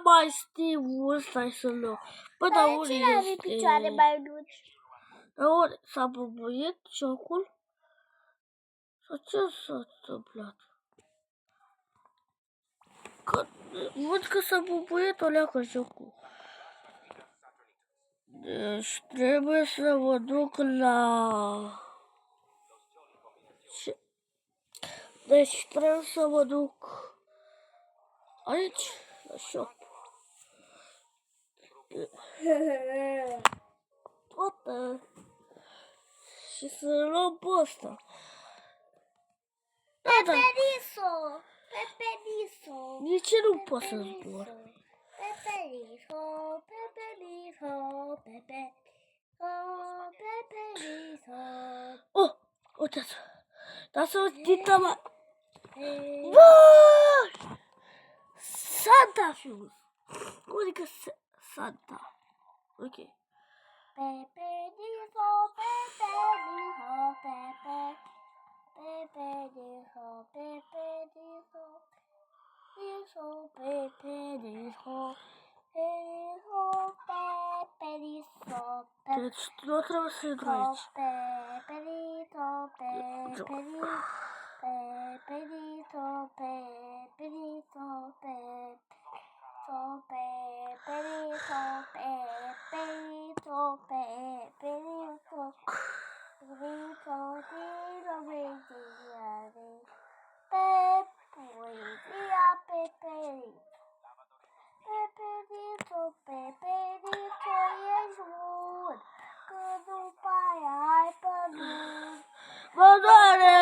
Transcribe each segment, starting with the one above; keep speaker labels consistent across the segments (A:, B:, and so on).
A: mai Steve, stai să luăm. Bă, dar unde
B: cine are picioare mai lungi?
A: Dar ori s-a bubuit jocul? Sau ce s-a întâmplat? Că, văd că s-a bubuit o leacă jocul. Deci trebuie să mă duc la... Deci trebuie să mă duc aici, la shop. Toată. Și să luăm pe ăsta.
B: Peperiso! Peperiso!
A: De ce nu pot să zbor?
B: Peperiso! Peperiso! Peperiso!
A: Oh, uite-ți. Dar să uite la... Bă! Santa Fuse. Cum adică Santa? Ok.
B: Peperiso! Peperiso! Peperiso! Peperiso! Peperiso! Peperiso!
A: Deci nu trebuie să intru aici.
B: Peperiso! Peperiso! Peperiso! Peperiso! Peperiso! Peperiso! Peperiso! Peperiso, ești bun, că după aia ai pădut.
A: Mă doare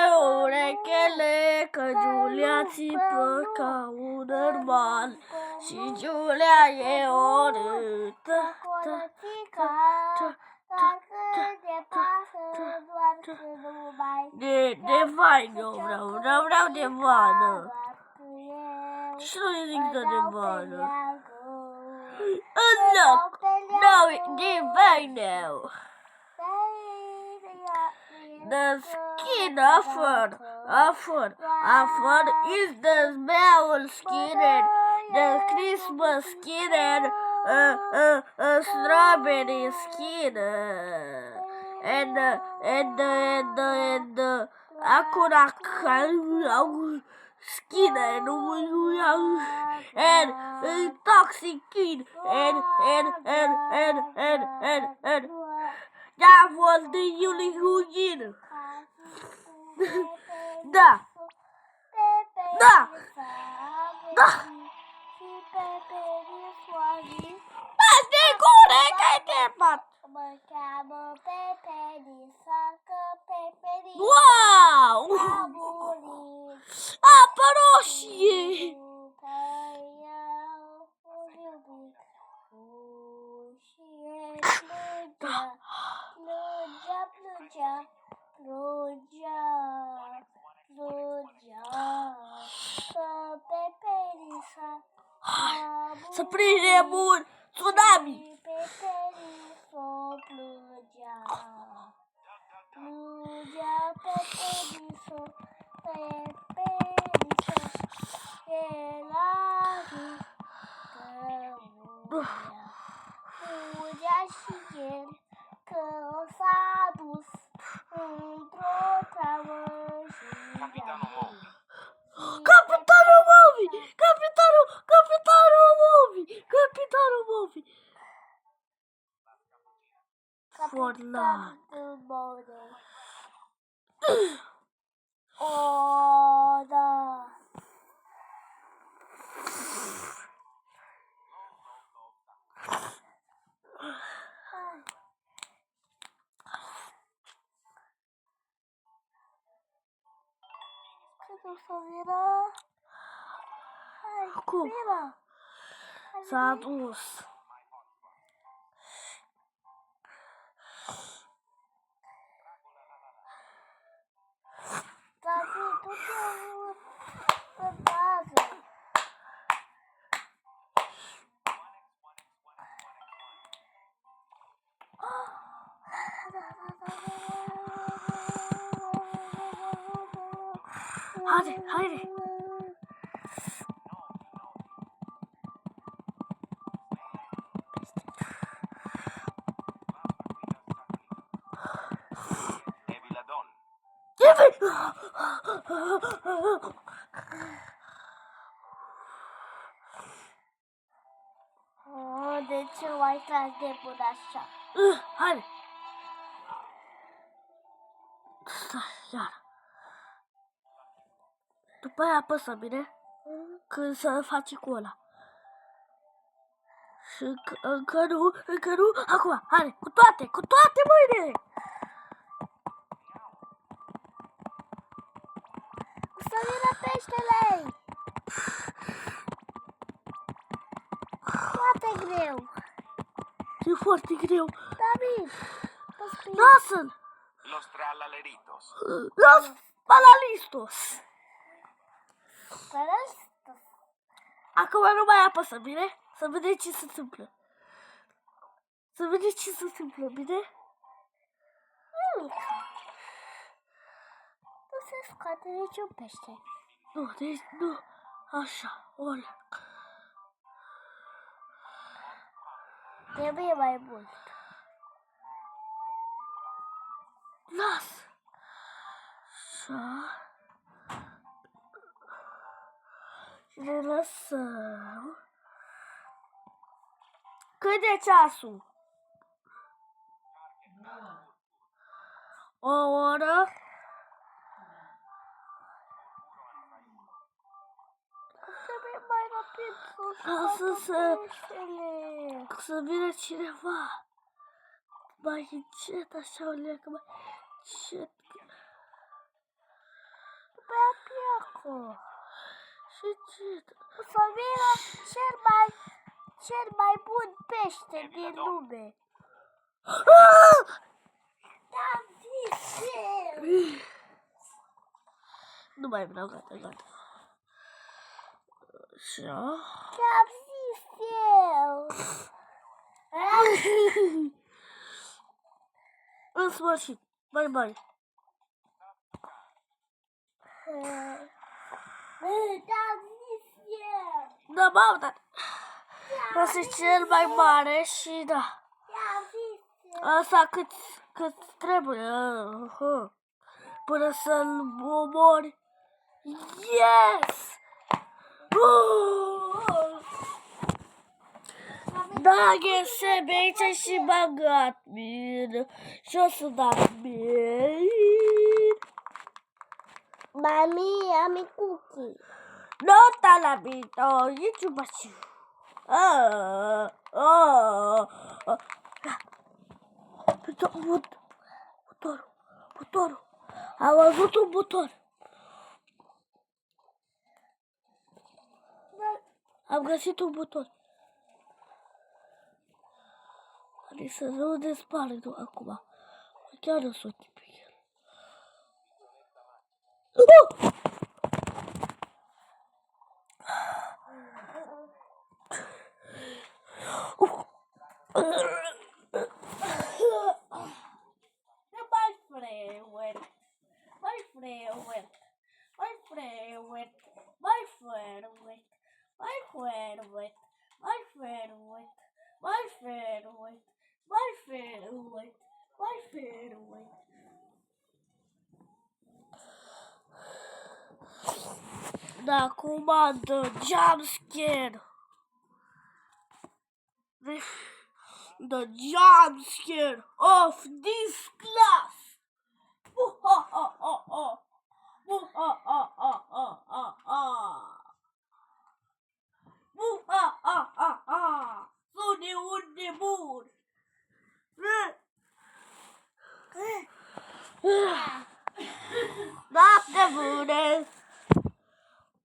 A: urechele că Giulia țipă ca un normal și Giulia e urâtă.
B: De pasă doar că nu mai
A: De vană vreau de vană. Și nu zic de vană. Look, no, de vană. The skin offered is the smell skin and the Christmas skin and strawberry skin and acura skin and toxic skin and that was the Yuli Hugin. Da. Da. Da. Asta e corect, ai trebat.
B: Mă cheamă Peperița, că Peperița
A: Wow!
B: a murit.
A: Apă roșie!
B: Că eu îl iubit. Și el plângea, plângea, plângea, plângea, plângea. Că Peperița a murit.
A: Să prindem un tsunami!
B: Peperiso plângea, plângea Peperiso, Peperiso, era zis că murea. Plângea și el că s-a dus într-o travă și a murit.
A: Capitanul Movie! Capitanul Movie! For life.
B: O, da. Cât o să vină? Hai,
A: Cum?
B: vină.
A: S-a dus.
B: David, du-te în bază.
A: Haide!
B: De ce mai tras de bun așa?
A: Haide. Stai, iar. După aia apăsă, bine? Când să faci cu ăla. Și încă nu. Acum, haide, cu toate mâine!
B: O să vină peștele! Foarte greu!
A: E foarte greu.
B: David!
A: Lasă-l!
C: Los tralaleritos.
A: Las balalistos! Acum nu mai apăsă, bine? Să vedem ce se întâmplă. Bine?
B: Nu se scoate niciun pește.
A: Nu, deci nu. Așa, olea.
B: Trebuie mai mult.
A: Las! Așa. Și ne lăsăm. Cât e ceasul? O oră?
B: Trebuie mai rapid
A: Lasă să vină cineva. Mai încet, așa, Oleacă, mai încet.
B: Bea piacu.
A: Și încet.
B: O să vină cel mai bun pește din lume. Te-am zis eu!
A: Nu mai vreau, gata. Așa.
B: Te-am zis eu!
A: În sfârșit. Bye.
B: Te-am zis eu!
A: Da, dar asta e cel mai mare și da.
B: Te-am zis eu!
A: Asta cât trebuie. Până să-l omori. Yes! Da, găse aici și băgat bine. Și o să dau bine.
B: Mami, am cookie.
A: Nu te la bito, nici baciu. Butorul. Am văzut un butor. Am găsit un buton. Adică să nu despare acum. Chiar o să o tipi el. Da, comandă, jumpscare. The jump scare of this class. Sune un nebun. Noapte bună.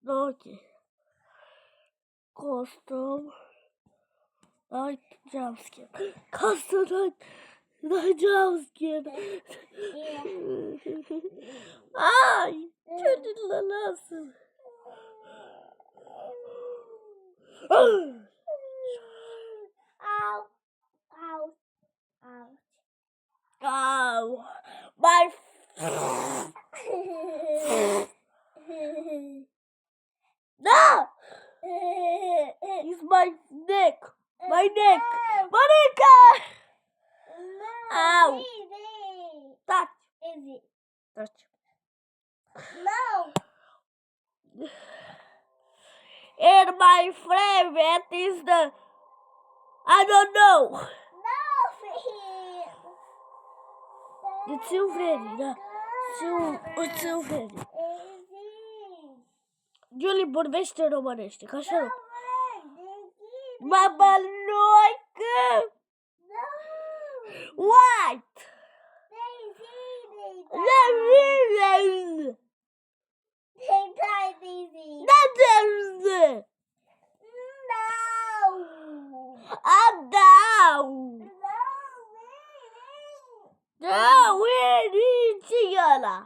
A: Ok. Custom. Ai jumpscare. Custom. Dai jumpscare. Ai! Ce ne lasă? Au! My no! It's my neck! My neck! Monica! Ow! Touch! Touch!
B: No.
A: And my favorite is the... I don't know.
B: No.
A: De tio Freddy, da. O tio Freddy. Julie vorbește românește, ca așa nu. Mama noică! White! Da, Winnie, ce-i ăla?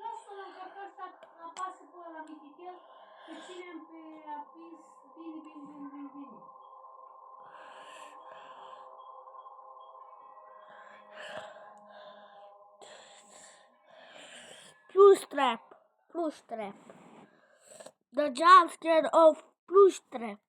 D: Lasă-l încărcat să apasă pe ăla mititel, că ținem pe apis, bine.
A: Plush trap. The jump scare of plush trap.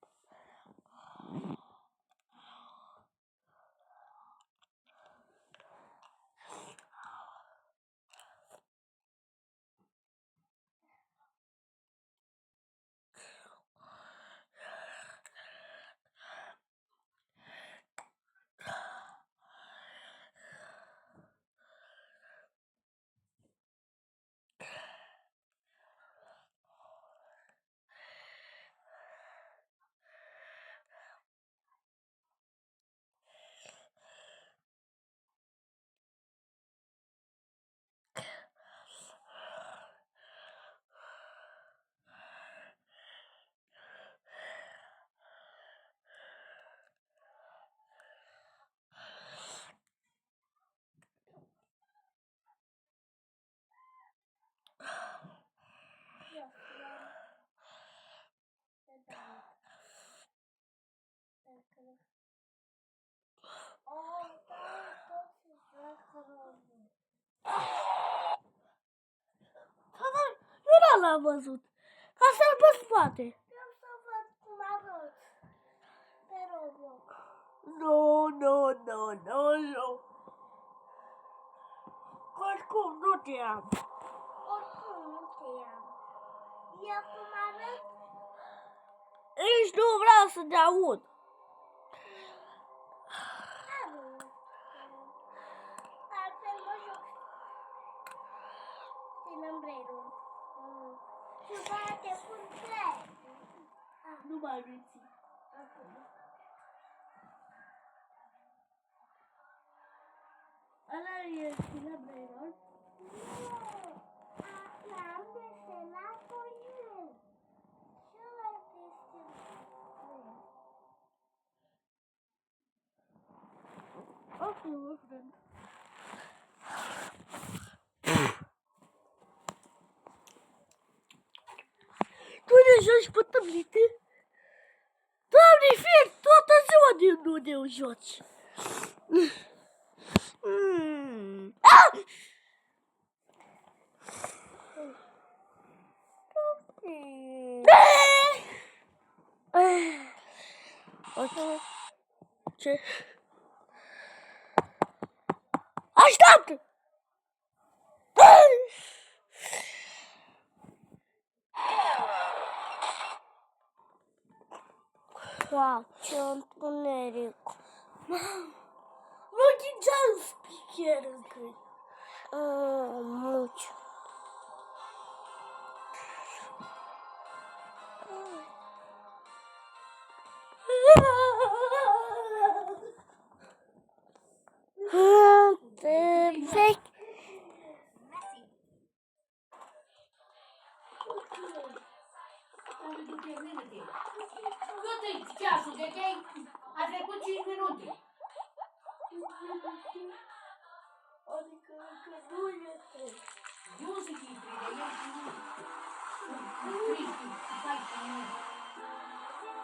A: Eu n-am văzut. Ca să-l pe spate.
B: Vreau să văd cum arăt pe Roblox.
A: Nu. Oricum nu te am.
B: Oricum nu te am. Eu cum arăt?
A: Nici nu vreau să te aud.
B: Altfel mă joc din umbrelul. Și după aia te pun plec.
A: Nu mai minți. Ăla e celebrelor.
B: Nu, l-am desenat-o eu. Și l-am desenat.
A: Ok, mă friend. Tu ne joci pe tablete? Doamne, fie toată ziua de nu ne joci. Ce? Așteaptă!
B: Wow, ce întuneric.
A: Nu ghiceam spicher încă.
B: Muci. Vechi.
D: Du-te ceasul de tei, a trecut 5 minute.
A: Adică că nu este.
D: Eu zic că e 3 de el și nu. 30, 14 minute.